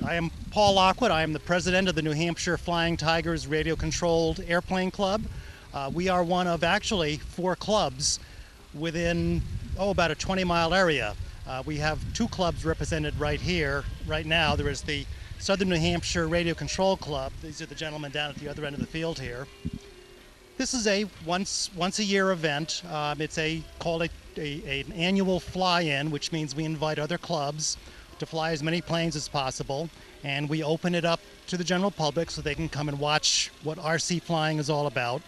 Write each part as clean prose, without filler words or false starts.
I am Paul Lockwood. I am the president of the New Hampshire Flying Tigers Radio-Controlled Airplane Club. We are one of actually 4 clubs within, about a 20-mile area. We have 2 clubs represented right here, right now. There is the Southern New Hampshire Radio Control Club. These are the gentlemen down at the other end of the field here. This is a once a year event. It's called an annual fly-in, which means we invite other clubs to fly as many planes as possible, and we open it up to the general public so they can come and watch what RC flying is all about.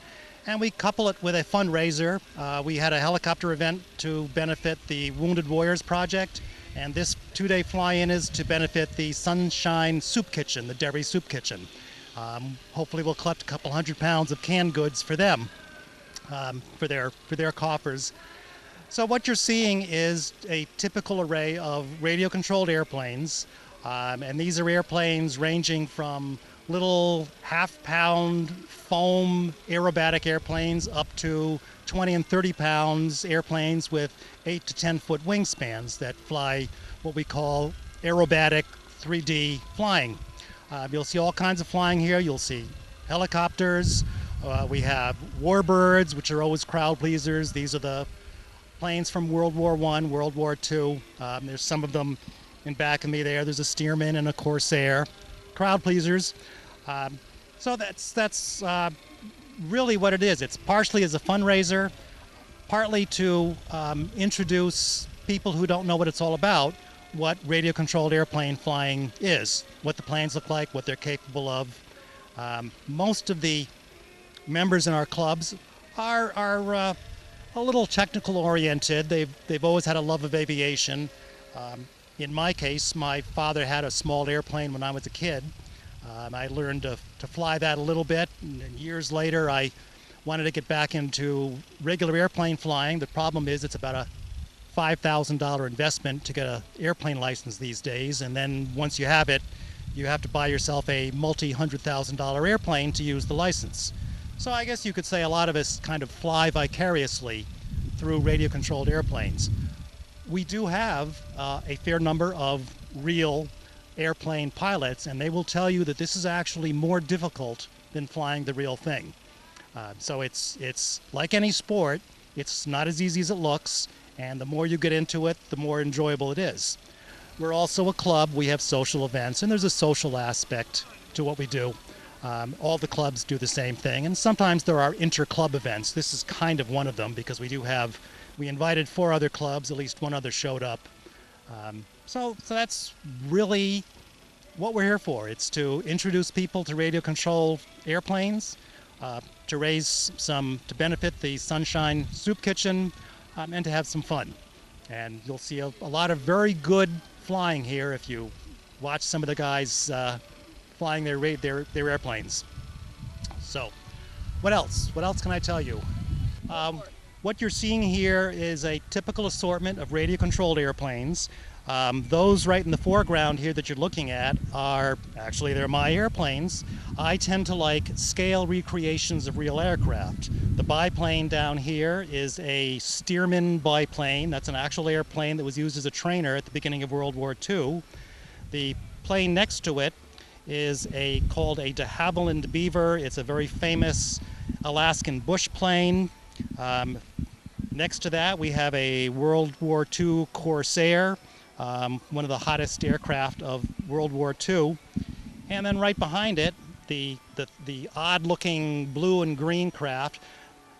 And we couple it with a fundraiser. We had a helicopter event to benefit the Wounded Warriors Project, and this 2-day fly-in is to benefit the Sunshine Soup Kitchen, the Derry Soup Kitchen. Hopefully we'll collect a couple hundred pounds of canned goods for them, for their coffers. So what you're seeing is a typical array of radio-controlled airplanes, and these are airplanes ranging from little half-pound foam aerobatic airplanes up to 20 and 30 pounds airplanes with 8 to 10-foot wingspans that fly what we call aerobatic 3D flying. You'll see all kinds of flying here. You'll see helicopters. We have warbirds, which are always crowd pleasers. These are the planes from World War I, World War II. There's some of them in back of me there. There's a Stearman and a Corsair. Crowd pleasers. So that's really what it is. It's partially as a fundraiser, partly to introduce people who don't know what it's all about, what radio-controlled airplane flying is, what the planes look like, what they're capable of. Most of the members in our clubs are a little technical oriented. They've always had a love of aviation. In my case, my father had a small airplane when I was a kid. I learned to fly that a little bit, and years later I wanted to get back into regular airplane flying. The problem is it's about a $5,000 investment to get an airplane license these days, and then once you have it, you have to buy yourself a multi-$100,000 airplane to use the license. So I guess you could say a lot of us kind of fly vicariously through radio-controlled airplanes. We do have a fair number of real airplane pilots, and they will tell you that this is actually more difficult than flying the real thing. So it's like any sport. It's not as easy as it looks, and the more you get into it, the more enjoyable it is. We're also a club. We have social events, and there's a social aspect to what we do. All the clubs do the same thing, and sometimes there are inter-club events. This is kind of one of them because we invited 4 other clubs, at least one other showed up. So that's really what we're here for. It's to introduce people to radio-controlled airplanes, to benefit the Sunshine Soup Kitchen, and to have some fun. And you'll see a lot of very good flying here if you watch some of the guys flying their airplanes. So, what else? What else can I tell you? What you're seeing here is a typical assortment of radio-controlled airplanes. Those right in the foreground here that you're looking at they're my airplanes. I tend to like scale recreations of real aircraft. The biplane down here is a Stearman biplane. That's an actual airplane that was used as a trainer at the beginning of World War II. The plane next to it is called a de Havilland Beaver. It's a very famous Alaskan bush plane. Next to that, we have a World War II Corsair, one of the hottest aircraft of World War II. And then right behind it, the odd-looking blue and green craft,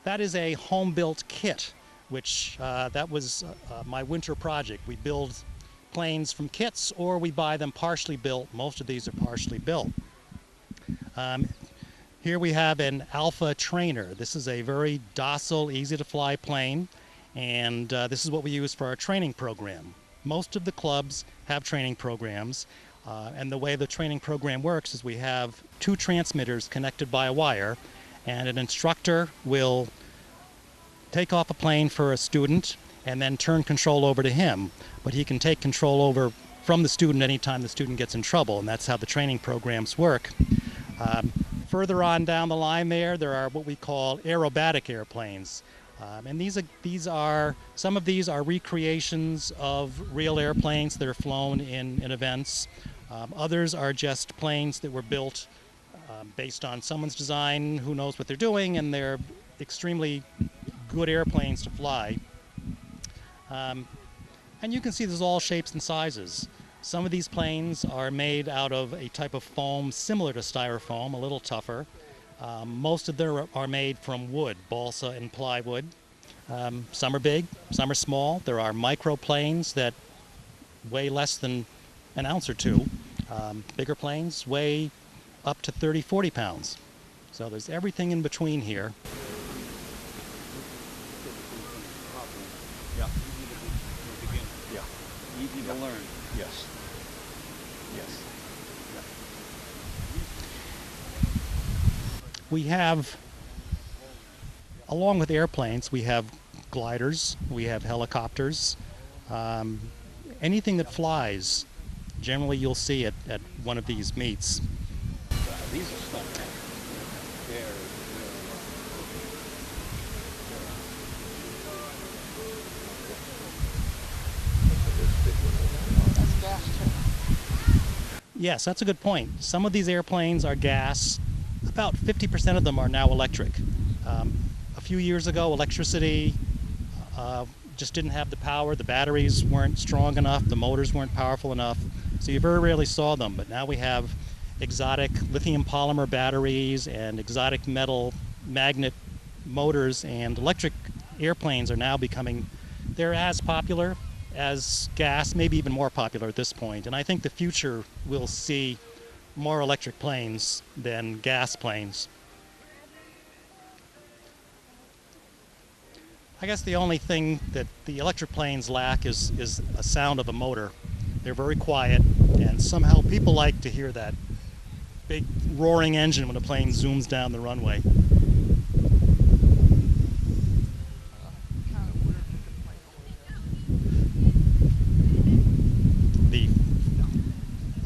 that is a home-built kit, which that was my winter project. We build planes from kits, or we buy them partially built. Most of these are partially built. Here we have an Alpha Trainer. This is a very docile, easy-to-fly plane, and this is what we use for our training program. Most of the clubs have training programs, and the way the training program works is we have 2 transmitters connected by a wire, and an instructor will take off a plane for a student and then turn control over to him. But he can take control over from the student anytime the student gets in trouble, and that's how the training programs work. Further on down the line there are what we call aerobatic airplanes. And some of these are recreations of real airplanes that are flown in events. Others are just planes that were built based on someone's design, who knows what they're doing, and they're extremely good airplanes to fly. And you can see there's all shapes and sizes. Some of these planes are made out of a type of foam similar to styrofoam, a little tougher. Most of them are made from wood, balsa and plywood. Some are big, some are small. There are microplanes that weigh less than an ounce or two. Bigger planes weigh up to 30, 40 pounds. So there's everything in between here. Yeah. Yeah. Easy to learn. Yes. Yes. Yeah. We have, along with airplanes, we have gliders, we have helicopters. Anything that flies, generally you'll see it at one of these meets. These are stunt. Yes, that's a good point. Some of these airplanes are gas. About 50% of them are now electric. A few years ago, electricity just didn't have the power. The batteries weren't strong enough. The motors weren't powerful enough. So you very rarely saw them. But now we have exotic lithium polymer batteries and exotic metal magnet motors, and electric airplanes are now becoming, they're as popular as gas, maybe even more popular at this point. And I think the future will see more electric planes than gas planes. I guess the only thing that the electric planes lack is a sound of a motor. They're very quiet, and somehow people like to hear that big roaring engine when a plane zooms down the runway.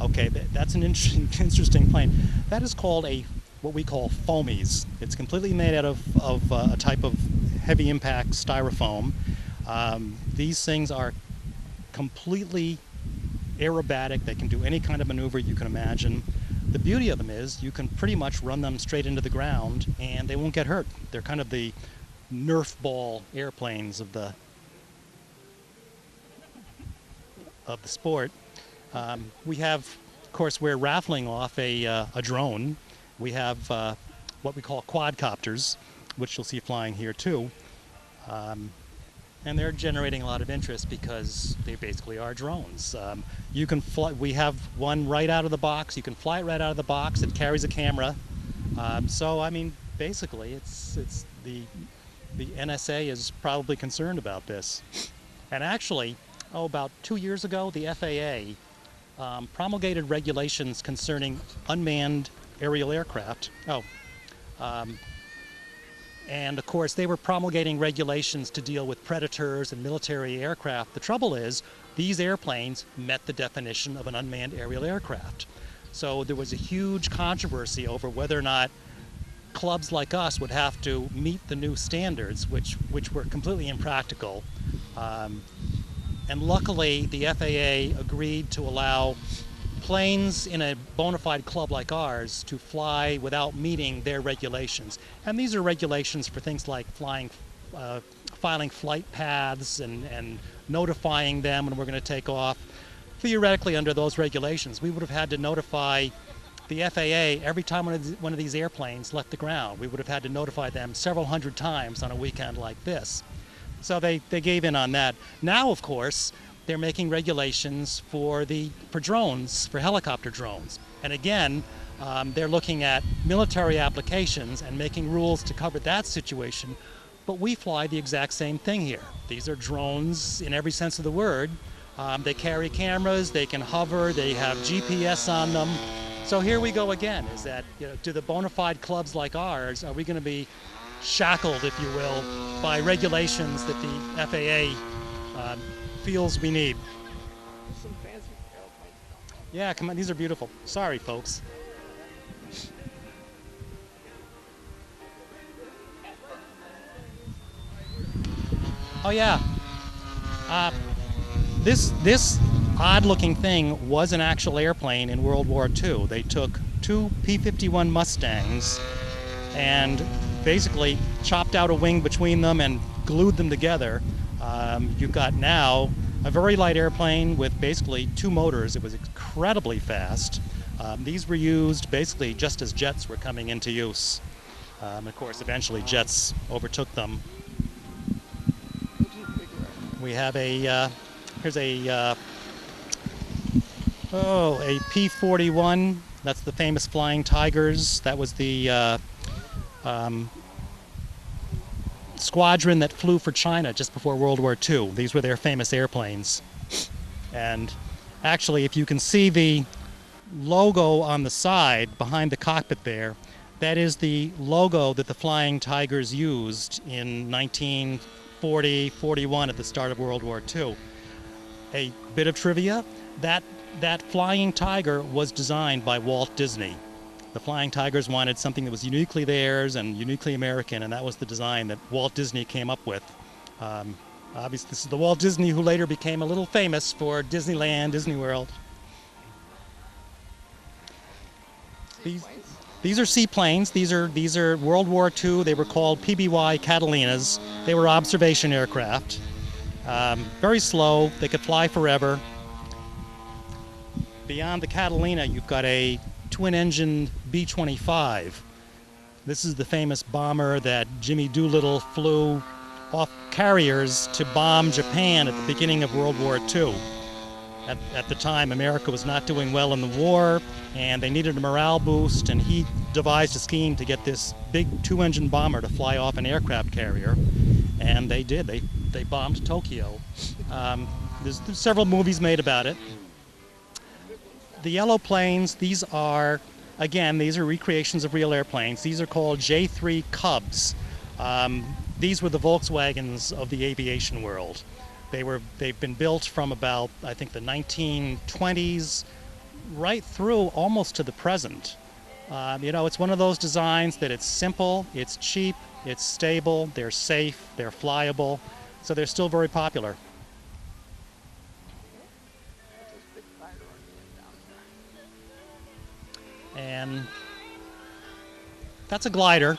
Okay, that's an interesting plane. That is called what we call foamies. It's completely made out of a type of heavy impact styrofoam. These things are completely aerobatic. They can do any kind of maneuver you can imagine. The beauty of them is you can pretty much run them straight into the ground and they won't get hurt. They're kind of the Nerf ball airplanes of the sport. We have, of course, we're raffling off a drone. We have what we call quadcopters, which you'll see flying here too. And they're generating a lot of interest because they basically are drones. You can fly, we have one right out of the box. You can fly it right out of the box. It carries a camera. So, I mean, basically, it's the NSA is probably concerned about this. And actually, about 2 years ago, the FAA promulgated regulations concerning unmanned aerial aircraft. And of course, they were promulgating regulations to deal with predators and military aircraft. The trouble is, these airplanes met the definition of an unmanned aerial aircraft. So there was a huge controversy over whether or not clubs like us would have to meet the new standards, which were completely impractical. And luckily, the FAA agreed to allow planes in a bona fide club like ours to fly without meeting their regulations. And these are regulations for things like filing flight paths and notifying them when we're going to take off. Theoretically, under those regulations, we would have had to notify the FAA every time one of these airplanes left the ground. We would have had to notify them several hundred times on a weekend like this. So they gave in on that. Now, of course, they're making regulations for drones, for helicopter drones. And again, they're looking at military applications and making rules to cover that situation. But we fly the exact same thing here. These are drones in every sense of the word. They carry cameras, they can hover, they have GPS on them. So here we go again, is that, do the bona fide clubs like ours, are we going to be shackled, if you will, by regulations that the FAA feels we need? Some fancy airplanes. Yeah, come on, these are beautiful. Sorry, folks. Oh yeah. This odd-looking thing was an actual airplane in World War II. They took two P-51 Mustangs and basically chopped out a wing between them and glued them together. You've got now a very light airplane with basically two motors. It was incredibly fast. These were used basically just as jets were coming into use. Of course, eventually jets overtook them. We have here's a P-41. That's the famous Flying Tigers. That was the squadron that flew for China just before World War II. These were their famous airplanes. And actually, if you can see the logo on the side behind the cockpit there, that is the logo that the Flying Tigers used in 1940-41 at the start of World War II. A bit of trivia, that Flying Tiger was designed by Walt Disney. The Flying Tigers wanted something that was uniquely theirs and uniquely American, and that was the design that Walt Disney came up with. Obviously, this is the Walt Disney who later became a little famous for Disneyland, Disney World. These are seaplanes. These are World War II. They were called PBY Catalinas. They were observation aircraft. Very slow. They could fly forever. Beyond the Catalina, you've got a twin-engine B-25. This is the famous bomber that Jimmy Doolittle flew off carriers to bomb Japan at the beginning of World War II. At the time, America was not doing well in the war, and they needed a morale boost, and he devised a scheme to get this big two-engine bomber to fly off an aircraft carrier, and they did. They bombed Tokyo. There's several movies made about it. The yellow planes, these are recreations of real airplanes. These are called J3 Cubs. These were the Volkswagens of the aviation world. They've been built from about, I think, the 1920s right through almost to the present. It's one of those designs that it's simple, it's cheap, it's stable, they're safe, they're flyable, so they're still very popular. And that's a glider.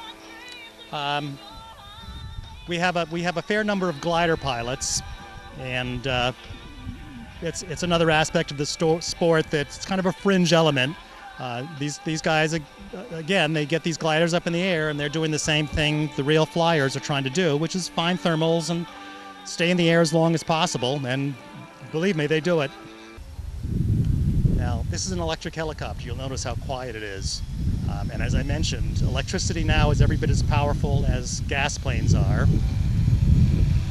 We have a fair number of glider pilots, and it's another aspect of the sport that's kind of a fringe element. These guys, again, they get these gliders up in the air, and they're doing the same thing the real flyers are trying to do, which is find thermals and stay in the air as long as possible. And believe me, they do it. Now, this is an electric helicopter. You'll notice how quiet it is. And as I mentioned, electricity now is every bit as powerful as gas planes are.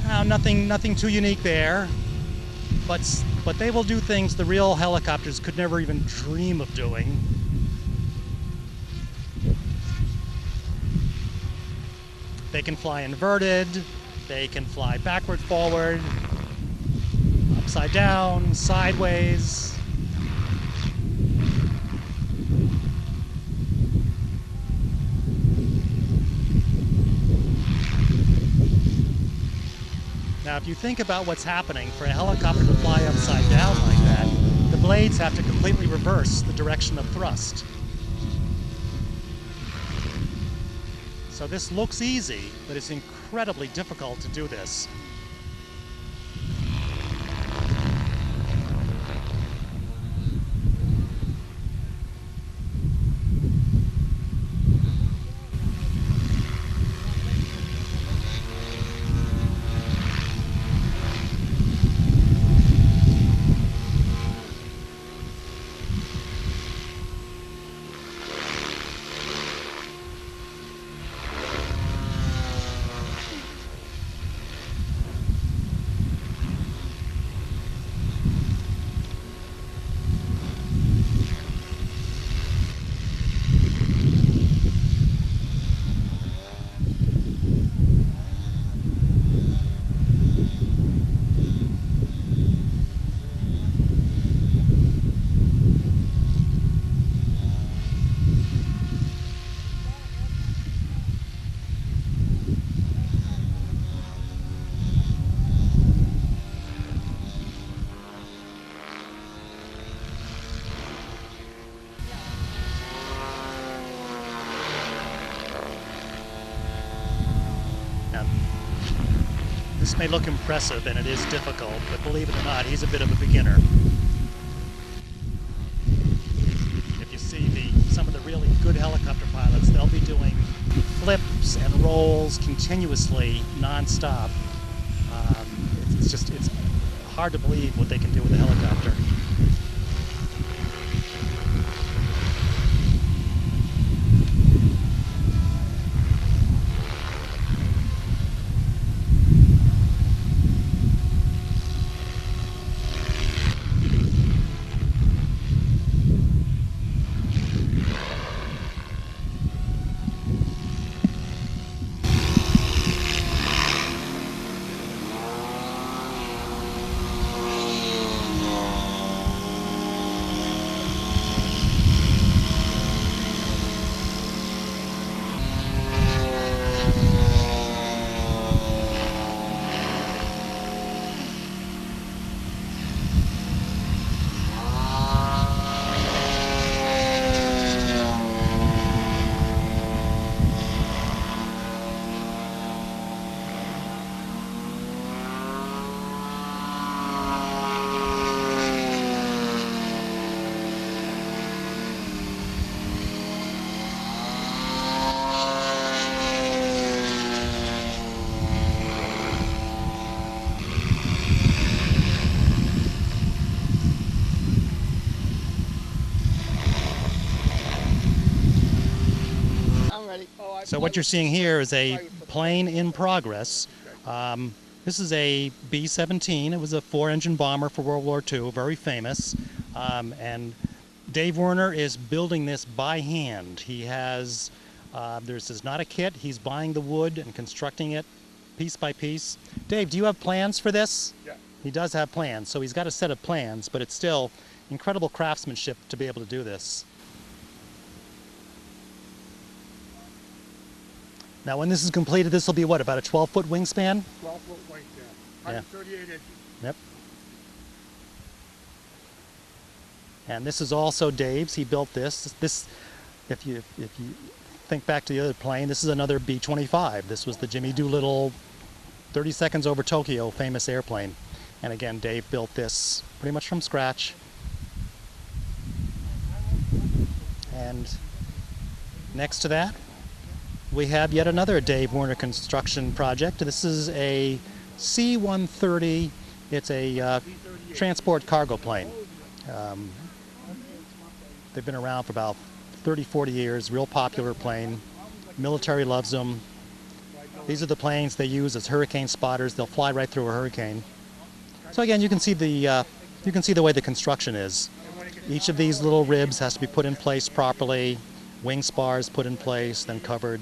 Now, nothing too unique there, but they will do things the real helicopters could never even dream of doing. They can fly inverted, they can fly backward, forward, upside down, sideways. Now, if you think about what's happening, for a helicopter to fly upside down like that, the blades have to completely reverse the direction of thrust. So this looks easy, but it's incredibly difficult to do this. This may look impressive, and it is difficult, but believe it or not, he's a bit of a beginner. If you see some of the really good helicopter pilots, they'll be doing flips and rolls continuously, non-stop. It's hard to believe what they can do with a helicopter. So what you're seeing here is a plane in progress. This is a B-17. It was a 4-engine bomber for World War II, very famous. And Dave Werner is building this by hand. He has, this is not a kit. He's buying the wood and constructing it piece by piece. Dave, do you have plans for this? Yeah. He does have plans. So he's got a set of plans, but it's still incredible craftsmanship to be able to do this. Now, when this is completed, this will be what, about a 12-foot wingspan? 12-foot wingspan, 138 inches. Yep. And this is also Dave's. He built this. This, if you think back to the other plane, this is another B-25. This was the Jimmy Doolittle 30 seconds over Tokyo famous airplane. And again, Dave built this pretty much from scratch. And next to that, we have yet another Dave Werner construction project. This is a C-130. It's a transport cargo plane. They've been around for about 30, 40 years, real popular plane. Military loves them. These are the planes they use as hurricane spotters. They'll fly right through a hurricane. So again, you can see the way the construction is. Each of these little ribs has to be put in place properly. Wing spars put in place, then covered.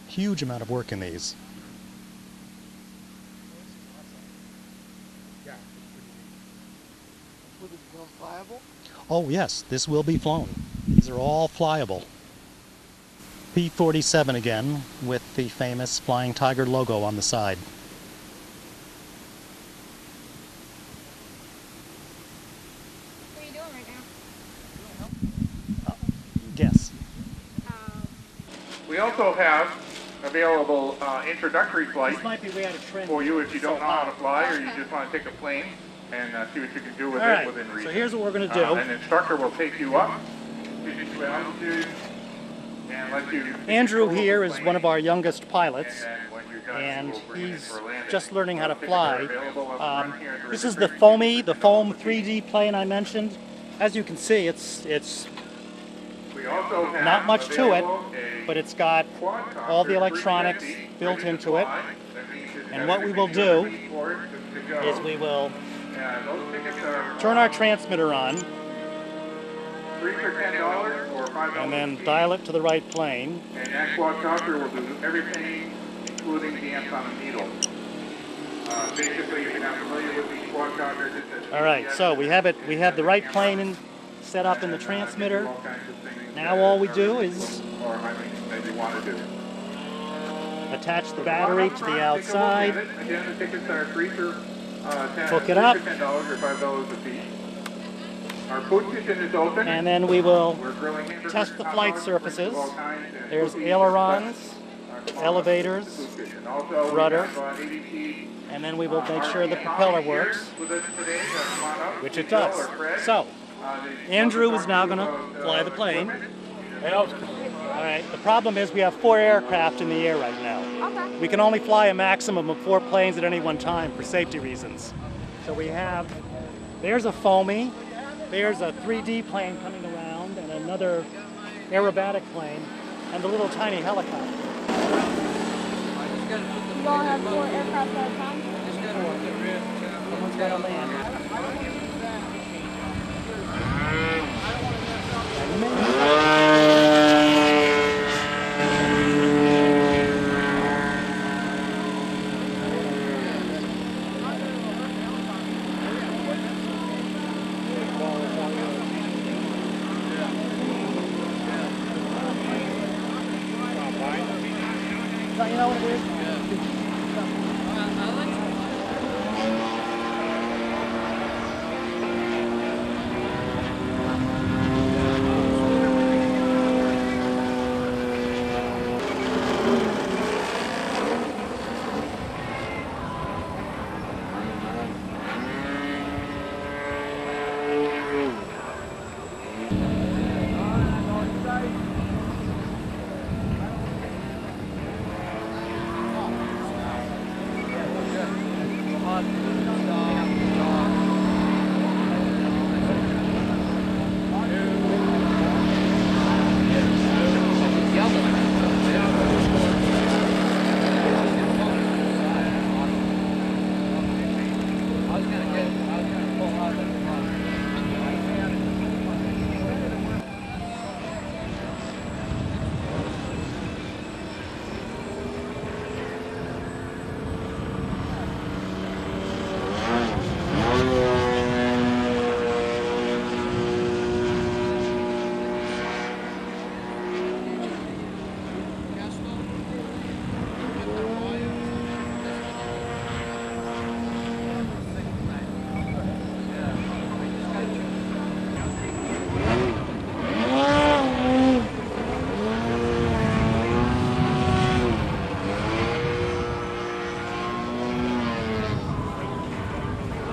Huge amount of work in these. Will it become flyable? Oh yes, this will be flown. These are all flyable. P-47 again, with the famous Flying Tiger logo on the side. What are you doing right now? Guess. We also have available introductory flights might be way out of trend for you if you don't know how to fly or you just want to take a plane and see what you can do with All it right, within reason. so here's what we're going to do. An instructor will take you up, teach you altitude, and let you... Andrew here is one of our youngest pilots, And when you're done, and we'll bring it in he's for landing. just learning how to Tickets are fly. available up front here at the This is the registration. foam 3D plane I mentioned. As you can see, it's We also have not much to it, available a but it's got quadcopter all the electronics 350 built ready to into it. fly. That means it's And got what we will everything you're do looking for, it's good to go. is we will Those tickets are turn our transmitter on 3 for $10 or $5 and then each. dial it to the right plane. And that quadcopter will do everything, including dance on a needle. Basically, if you're not familiar with these quadcopters, it's a All right, so we have the right plane set up in the transmitter. Now all we do is that you want to do. attach the battery to the outside, Again, the tickets are 3 for hook it up, $10 or $5 a piece. Our food kitchen is open. and then we will We're grilling hamburgers, test the hot flight dogs, surfaces. drinks of all kinds, and There's cookies, ailerons, elevators, And also, rudder, we have ADT, and then we will make sure the propeller works, with us today. Come on up. which it Bill or does. Fred. So, They Andrew want is to now talk going to you to about, fly the plane. equipment. All right, the problem is we have 4 aircraft in the air right now. Okay. We can only fly a maximum of 4 planes at any one time for safety reasons. So we have, there's a foamy, there's a 3D plane coming around, and another aerobatic plane, and the little tiny helicopter. You all have 4 aircraft at a time? Someone's got to land. You know what it is?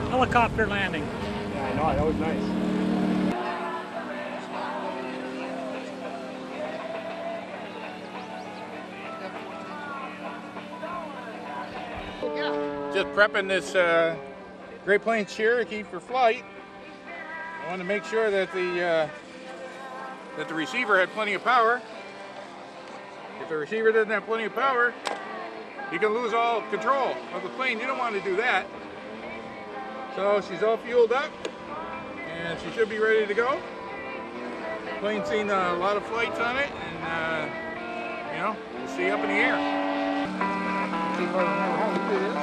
Helicopter landing. Yeah, I know, that was nice. Just prepping this Great Plains Cherokee for flight. I want to make sure that the receiver had plenty of power. If the receiver doesn't have plenty of power, you can lose all control of the plane. You don't want to do that. So she's all fueled up, and she should be ready to go. Plane's seen a lot of flights on it, and you know, we'll see up in the air. See if I remember how to do this.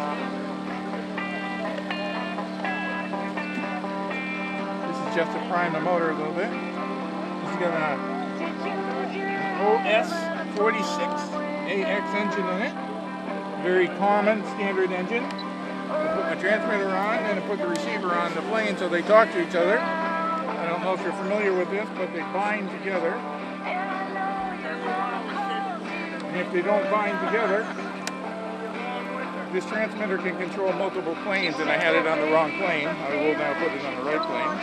This is just to prime the motor a little bit. This has got an OS-46AX engine in it. Very common, standard engine. I put my transmitter on and I put the receiver on the plane so they talk to each other. I don't know if you're familiar with this, but they bind together. And if they don't bind together, this transmitter can control multiple planes, and I had it on the wrong plane. I will now put it on the right plane.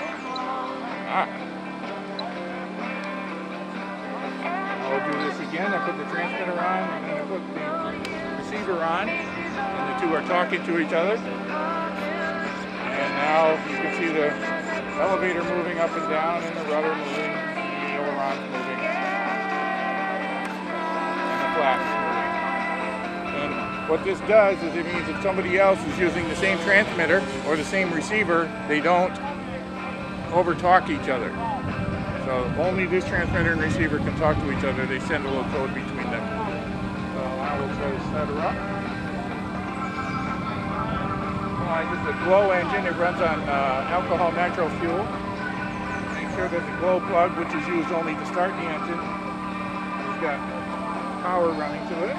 I'll do this again. I put the transmitter on and then I put the receiver on. And the two are talking to each other. And now you can see the elevator moving up and down, and the rudder moving, and the ailerons moving, and the flaps moving. And what this does is it means if somebody else is using the same transmitter or the same receiver, they don't overtalk each other. So only this transmitter and receiver can talk to each other. They send a little code between them. So now we'll try to set her up. This is a glow engine. It runs on alcohol natural fuel. Make sure that the glow plug, which is used only to start the engine, has got power running to it.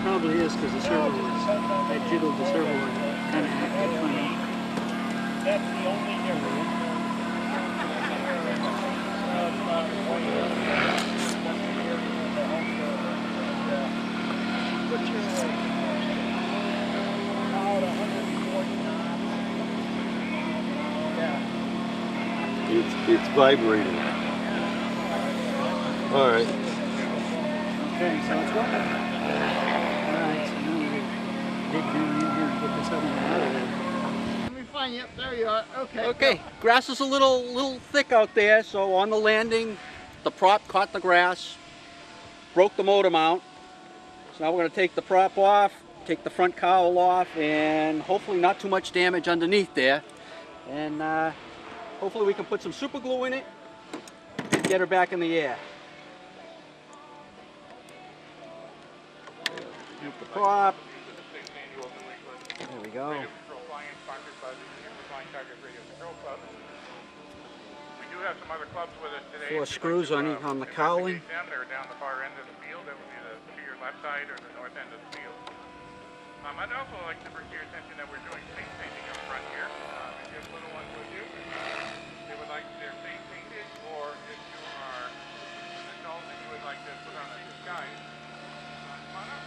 probably is because the servo was, I jiggled the servo and kind of acted funny. That's the only difference. It's vibrating. All right. Okay, so it's working. Alright, so now we dig down in here and get this other one out of there. Let me find you. There you are. Okay. Okay, grass is a little thick out there, so on the landing, the prop caught the grass, broke the motor mount. So now we're going to take the prop off, take the front cowl off, and hopefully not too much damage underneath there. And hopefully we can put some super glue in it and get her back in the air. Move the prop. There we go. We do have some other clubs with us today. 4 screws on the cowling. They're down the far end of the field. That would be to your left side or the north end of the field. I'd also like to bring to your attention that we're doing face painting up front here. If you have little ones with you, they would like their face painted, or if you are an adult and you would like to put on a disguise, come on up.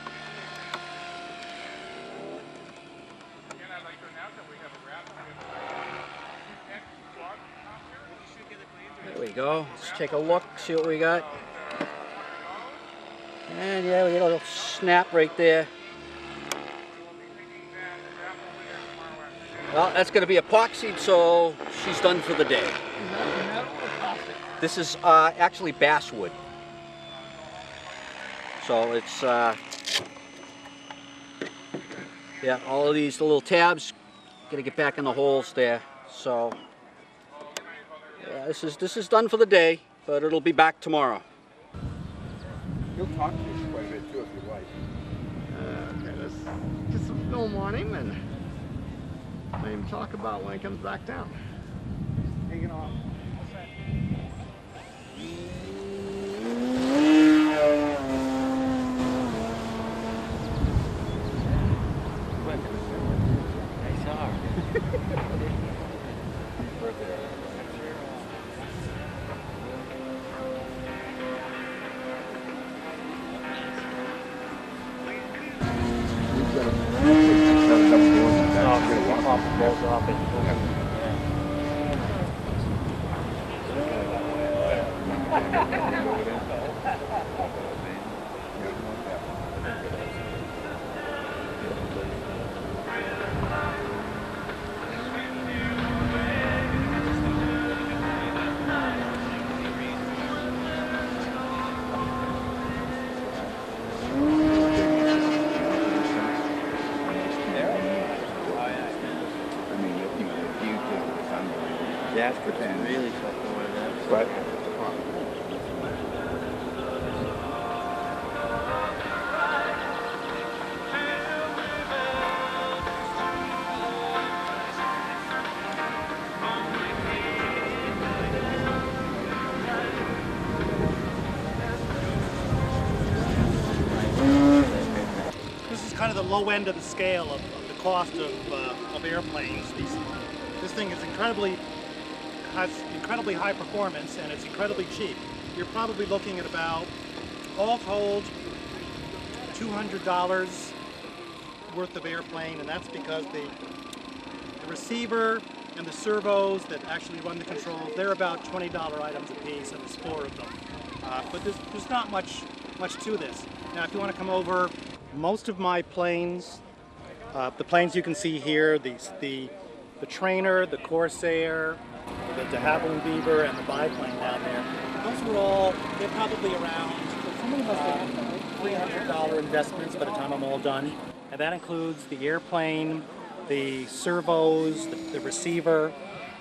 Again, I'd like to announce that we have a raffle with next squad costume. There we go. Let's take a look, see what we got. And yeah, we get a little snap right there. Well, that's going to be epoxied, so she's done for the day. This is actually basswood. So it's, yeah, all of these little tabs, got to get back in the holes there. So, yeah, this is done for the day, but it'll be back tomorrow. He'll talk to you quite a bit too if you like. Okay, let's get some film on him and let him talk about when he comes back down. Taking off. That's really something like that. But This is kind of the low end of the scale of the cost of airplanes. This thing is has incredibly high performance, and it's incredibly cheap. You're probably looking at about, all told, $200 worth of airplane, and that's because the receiver and the servos that actually run the controls, they're about $20 items a piece, and there's 4 of them. But there's not much to this. Now, if you want to come over, most of my planes, the planes you can see here, the Trainer, the Corsair, the de Havilland Beaver, and the biplane down there, those were all, they're probably around, some of them must have $300 investments by the time I'm all done. And that includes the airplane, the servos, the receiver,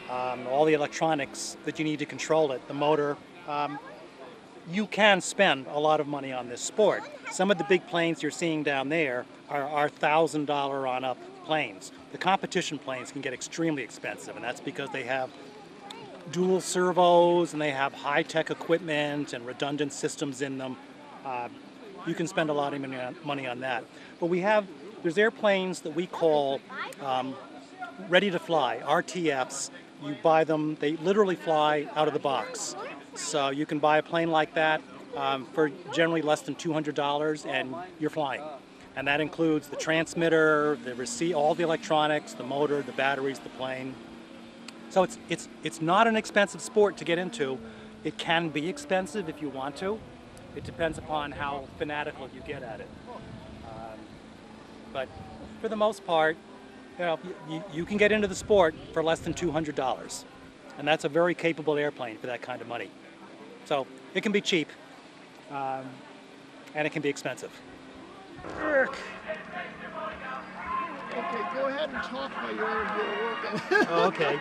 all the electronics that you need to control it, the motor. You can spend a lot of money on this sport. Some of the big planes you're seeing down there are $1,000 on up planes. The competition planes can get extremely expensive, and that's because they have dual servos and they have high-tech equipment and redundant systems in them. you can spend a lot of money on that. But there's airplanes that we call ready to fly, RTFs. You buy them, they literally fly out of the box. So you can buy a plane like that for generally less than $200 and you're flying. And that includes the transmitter, the receipt, all the electronics, the motor, the batteries, the plane. So it's not an expensive sport to get into. It can be expensive if you want to. It depends upon how fanatical you get at it. But for the most part, you can get into the sport for less than $200. And that's a very capable airplane for that kind of money. So it can be cheap, and it can be expensive. Eric. Okay, go ahead and talk while you're over here working. Okay.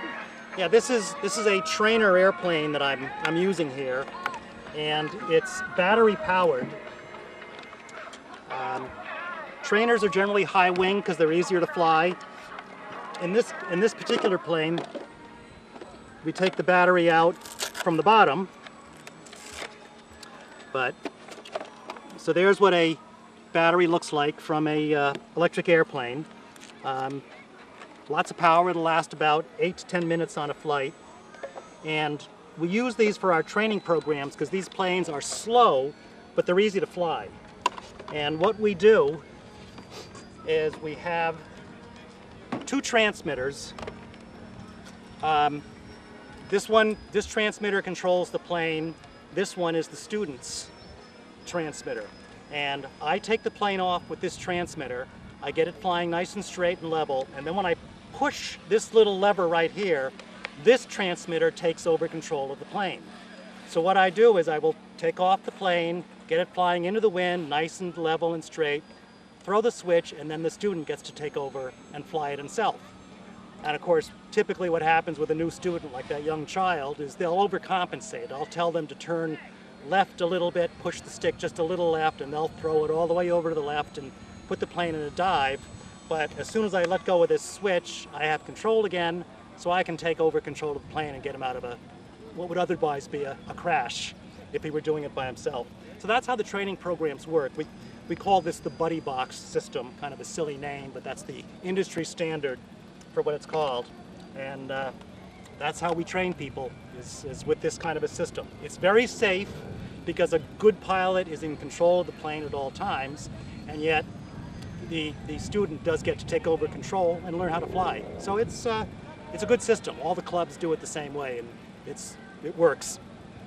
Yeah, this is a trainer airplane that I'm using here, and it's battery powered. Trainers are generally high wing because they're easier to fly. In this particular plane, we take the battery out from the bottom. So there's what a battery looks like from a electric airplane. Lots of power. It'll last about 8 to 10 minutes on a flight. And we use these for our training programs because these planes are slow, but they're easy to fly. And what we do is we have 2 transmitters. This transmitter controls the plane. This one is the student's transmitter. And I take the plane off with this transmitter. I get it flying nice and straight and level. And then when I push this little lever right here, this transmitter takes over control of the plane. So what I do is I will take off the plane, get it flying into the wind, nice and level and straight, throw the switch, and then the student gets to take over and fly it himself. And of course, typically what happens with a new student like that young child is they'll overcompensate. I'll tell them to turn left a little bit, push the stick just a little left, and they'll throw it all the way over to the left and put the plane in a dive. But as soon as I let go of this switch, I have control again, so I can take over control of the plane and get him out of what would otherwise be a crash if he were doing it by himself. So that's how the training programs work. We call this the buddy box system, kind of a silly name, but that's the industry standard for what it's called. And that's how we train people, is with this kind of a system. It's very safe because a good pilot is in control of the plane at all times, and yet the student does get to take over control and learn how to fly. So it's a good system. All the clubs do it the same way, and it works.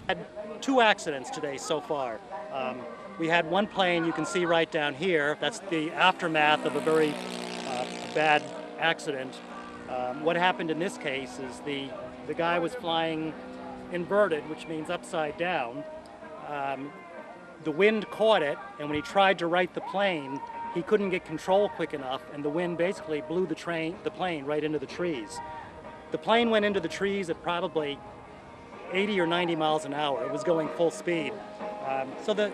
I had 2 accidents today so far. We had one plane you can see right down here. That's the aftermath of a very bad accident. What happened in this case is the guy was flying inverted, which means upside down. The wind caught it, and when he tried to right the plane, he couldn't get control quick enough, and the wind basically blew the plane right into the trees. The plane went into the trees at probably 80 or 90 miles an hour. It was going full speed. So the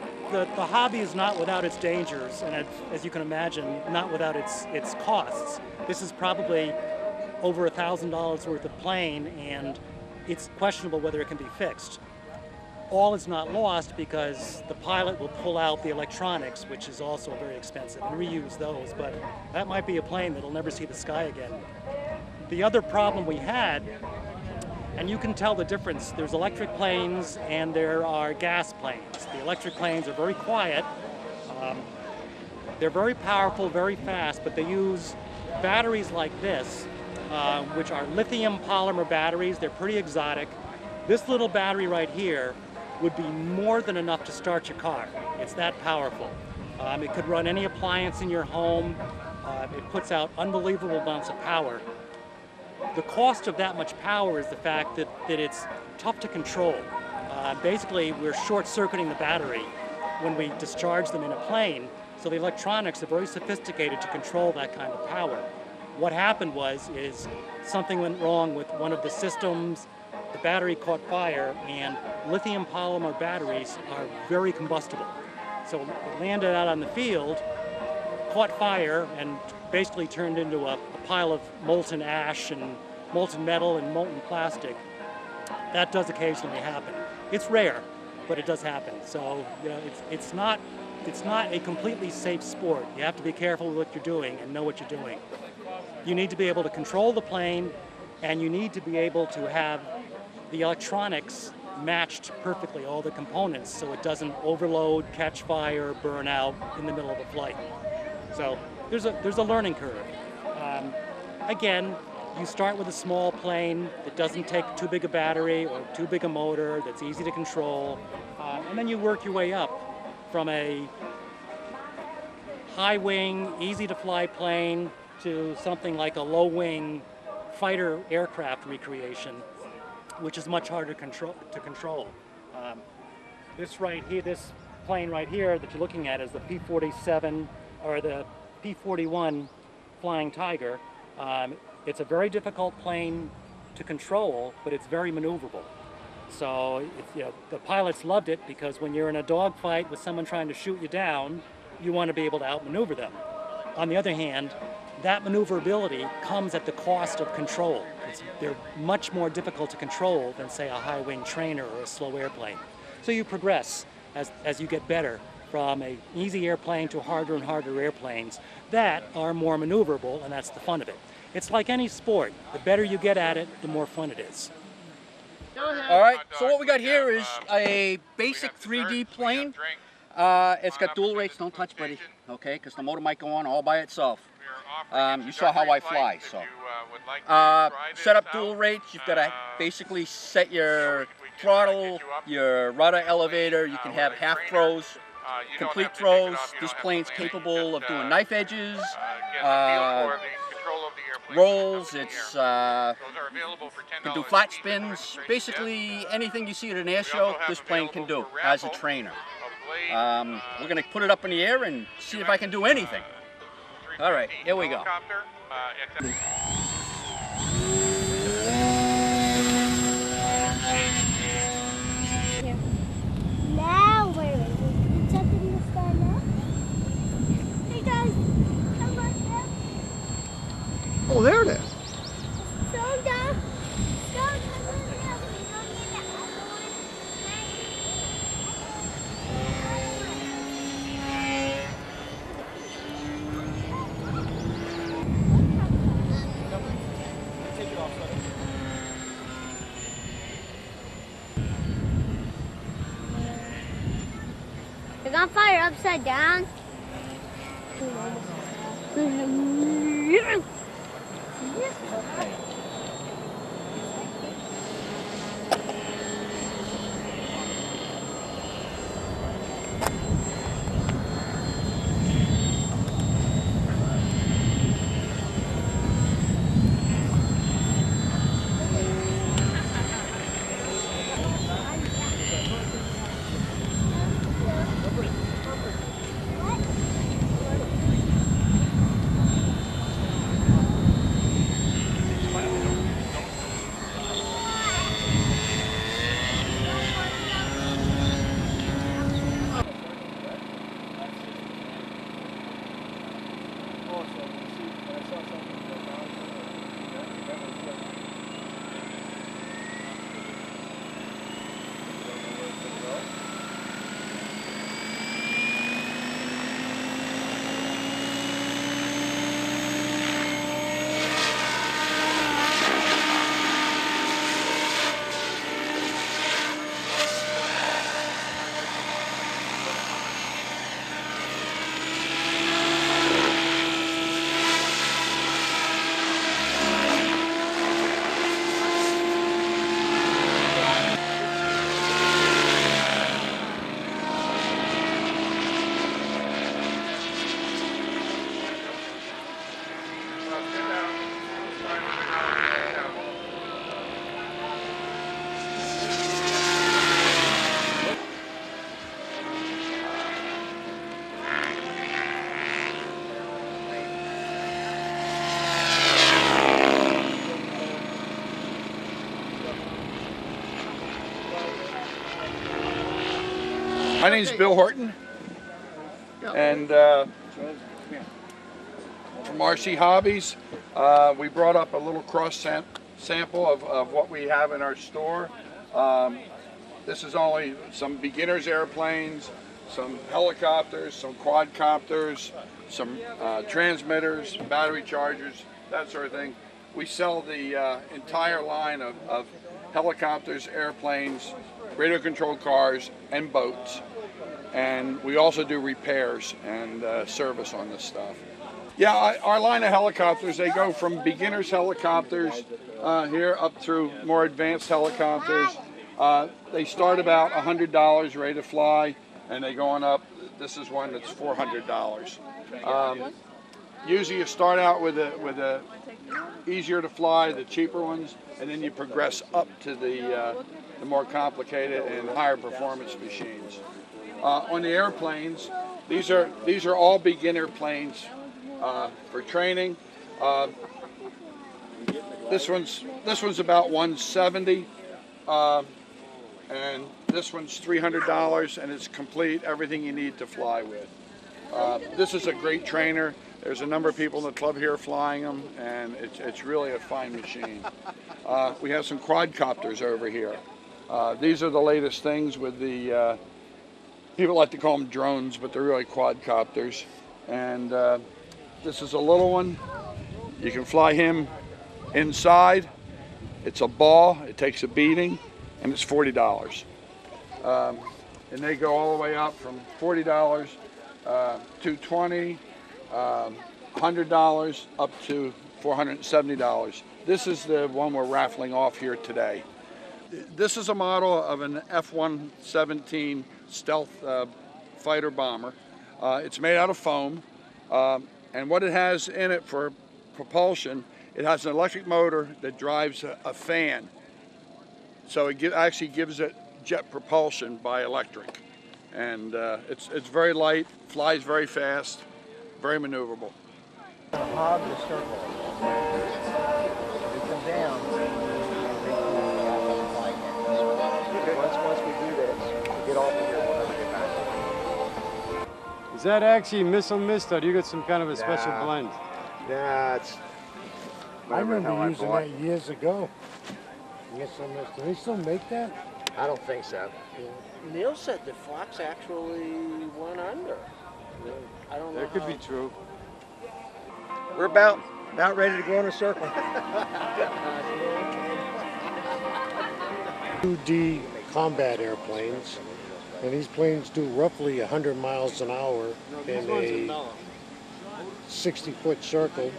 hobby is not without its dangers, and as you can imagine, not without its costs. This is probably over $1,000 worth of plane, and it's questionable whether it can be fixed. All is not lost because the pilot will pull out the electronics, which is also very expensive, and reuse those, but that might be a plane that'll never see the sky again. The other problem we had, and you can tell the difference, there's electric planes and there are gas planes. The electric planes are very quiet. They're very powerful, very fast, but they use batteries like this, which are lithium polymer batteries. They're pretty exotic. This little battery right here would be more than enough to start your car. It's that powerful. It could run any appliance in your home. It puts out unbelievable amounts of power. The cost of that much power is the fact that it's tough to control. Basically, we're short-circuiting the battery when we discharge them in a plane, so the electronics are very sophisticated to control that kind of power. What happened is something went wrong with one of the systems, the battery caught fire, and lithium polymer batteries are very combustible. So it landed out on the field, caught fire, and basically turned into a pile of molten ash and molten metal and molten plastic. That does occasionally happen. It's rare, but it does happen. So it's not it's not a completely safe sport. You have to be careful with what you're doing and know what you're doing. You need to be able to control the plane, and you need to be able to have the electronics matched perfectly, all the components, so it doesn't overload, catch fire, burn out in the middle of a flight. So there's a learning curve. Again, you start with a small plane that doesn't take too big a battery or too big a motor, that's easy to control, and then you work your way up from a high wing, easy to fly plane to something like a low wing fighter aircraft recreation, which is much harder to control. This right here, this plane right here that you're looking at is the P-47 or the P-41 Flying Tiger. It's a very difficult plane to control, but it's very maneuverable. So the pilots loved it because when you're in a dogfight with someone trying to shoot you down, you want to be able to outmaneuver them. On the other hand, that maneuverability comes at the cost of control. They're much more difficult to control than, say, a high-wing trainer or a slow airplane. So you progress as you get better from an easy airplane to harder and harder airplanes that are more maneuverable, and that's the fun of it. It's like any sport. The better you get at it, the more fun it is. All right, so what we got here is a basic 3D plane. It's got dual rates, don't touch, buddy, okay, because the motor might go on all by itself. You saw how I fly, so. Set up dual rates, you've got to basically set your throttle, your rudder elevator, you can have half throws, complete throws. This plane's capable of doing knife edges, rolls, it's can do flat spins. Basically anything you see at an air show, this plane can do as a trainer. We're going to put it up in the air and see if I can do anything. All right, here we go. Now where is it? It's up in the sky now. Hey guys, come on down. Oh, there it is. Slow down. Slow down. We don't need the other one. You're gonna fire upside down. My name's Bill Horton, and from RC Hobbies, we brought up a little cross sample of what we have in our store. This is only some beginners airplanes, some helicopters, some quadcopters, some transmitters, battery chargers, that sort of thing. We sell the entire line of helicopters, airplanes, radio-controlled cars, and boats. And we also do repairs and service on this stuff. Yeah, our line of helicopters, they go from beginners helicopters here up through more advanced helicopters. They start about $100 ready to fly, and they go on up. This is one that's $400. Usually you start out with a easier to fly, the cheaper ones, and then you progress up to the more complicated and higher performance machines. On the airplanes, these are all beginner planes for training. This one's about $170, and this one's $300, and it's complete, everything you need to fly with. This is a great trainer. There's a number of people in the club here flying them, and it's really a fine machine. We have some quadcopters over here. These are the latest things with the, people like to call them drones, but they're really quadcopters. And this is a little one. You can fly him inside. It's a ball, it takes a beating, and it's $40. And they go all the way up from $40, $220, $100 up to $470. This is the one we're raffling off here today. This is a model of an F-117 stealth fighter bomber. It's made out of foam, and what it has in it for propulsion, it has an electric motor that drives a fan. So it actually gives it jet propulsion by electric. And it's very light, flies very fast, very maneuverable. Hog the circle. We come down once we do this, we get off of here, we'll never get back. Is that actually missile mist, or do you got some kind of a special blend? Nah, it's I remember using that years ago. Missile mist. Do they still make that? I don't think so. Neil said that Fox actually went under. I don't know. That could be true. We're about ready to go in a circle. 2D combat airplanes, and these planes do roughly 100 miles an hour in a 60-foot circle.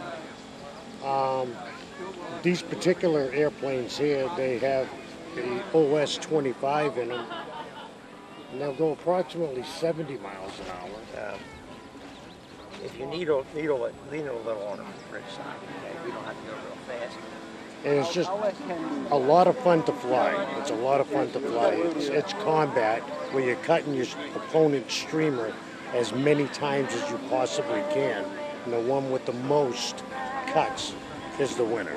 These particular airplanes here, they have the OS-25 in them, and they'll go approximately 70 miles an hour. If you needle it a little on the bridge side, okay? We don't have to go real fast. And it's just a lot of fun to fly. It's a lot of fun to fly. It's combat where you're cutting your opponent's streamer as many times as you possibly can. And the one with the most cuts is the winner.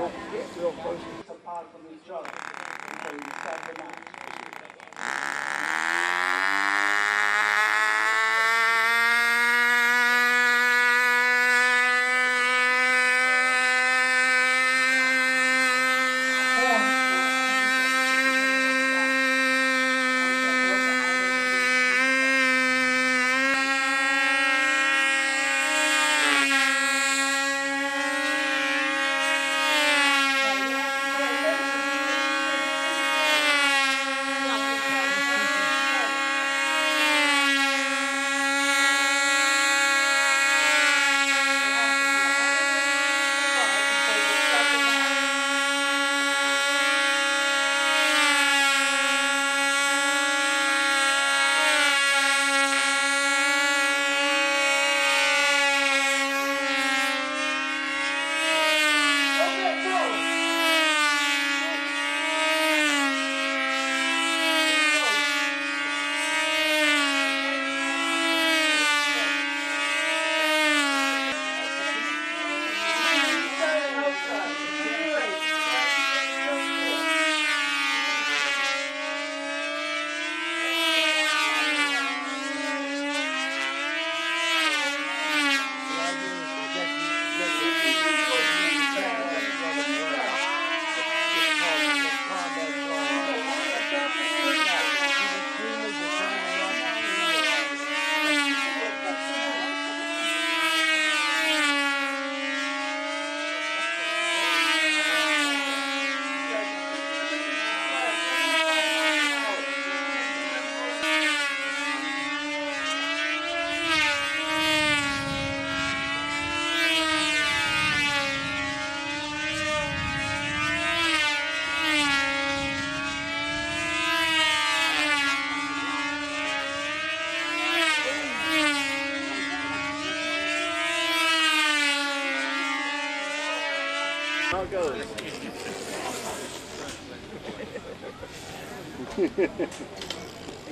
How it goes.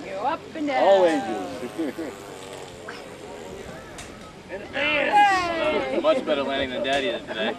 Go up and down. All ages. Hey! Much better landing than Daddy did today.